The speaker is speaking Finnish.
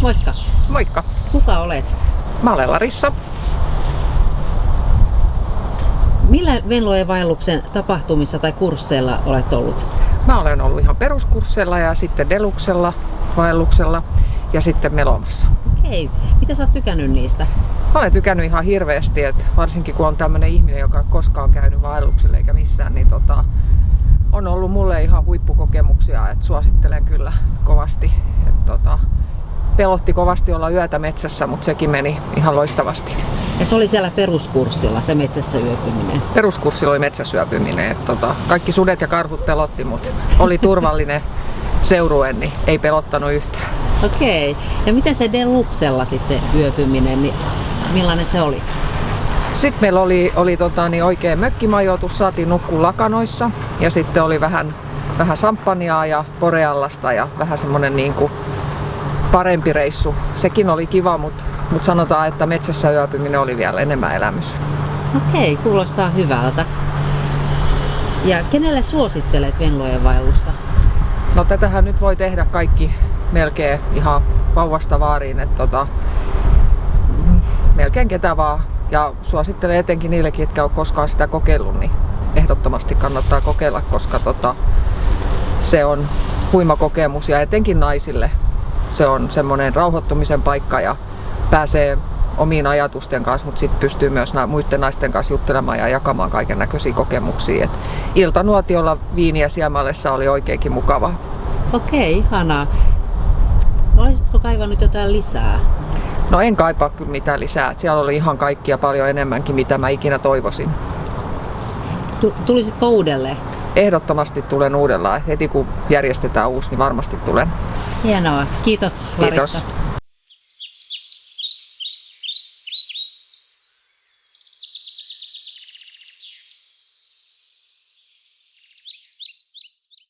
Moikka. Moikka. Kuka olet? Mä olen Larissa. Millä Venlojen vaelluksen tapahtumissa tai kursseilla olet ollut? Mä olen ollut ihan peruskursseilla ja sitten deluksella, vaelluksella ja sitten melomassa. Okei. Mitä sä oot tykännyt niistä? Mä olen tykännyt ihan hirveästi, että varsinkin kun on tämmönen ihminen, joka ei koskaan käynyt vaellukselle eikä missään, niin on ollut mulle ihan huippukokemuksia, että suosittelen kyllä kovasti. Pelotti kovasti olla yötä metsässä, mutta sekin meni ihan loistavasti. Ja se oli siellä peruskurssilla, se metsässä yöpyminen? Peruskurssilla oli metsässä yöpyminen. Kaikki sudet ja karhut pelotti, mutta oli turvallinen seurue, niin ei pelottanut yhtään. Okei. Ja miten se deluxella sitten yöpyminen, niin millainen se oli? Sitten meillä oli oikein mökkimajoitus, saatiin nukkua lakanoissa ja sitten oli vähän samppaniaa ja Boreallasta ja vähän semmonen niinku parempi reissu. Sekin oli kiva, mutta sanotaan, että metsässä yöpyminen oli vielä enemmän elämys. Okei, kuulostaa hyvältä. Ja kenelle suosittelet Venlojen vaellusta? No tätähän nyt voi tehdä kaikki melkein ihan vauvasta vaariin, että melkein ketä vaan. Ja suosittelen etenkin niillekin, jotka on koskaan sitä kokeillut, niin ehdottomasti kannattaa kokeilla, koska se on huima kokemus ja etenkin naisille se on semmoinen rauhoittumisen paikka ja pääsee omiin ajatusten kanssa, mutta sitten pystyy myös muiden naisten kanssa juttelemaan ja jakamaan kaiken näköisiä kokemuksia. Et iltanuotiolla viiniä Siemallessa oli oikeinkin mukava. Okei, ihanaa. Olisitko kaivannut jotain lisää? No en kaipaa kyllä mitään lisää. Siellä oli ihan kaikkia paljon enemmänkin, mitä mä ikinä toivoisin. Tulisitko uudelleen? Ehdottomasti tulen uudellaan. Heti kun järjestetään uusi, niin varmasti tulen. Hienoa. Kiitos Larissa. Kiitos.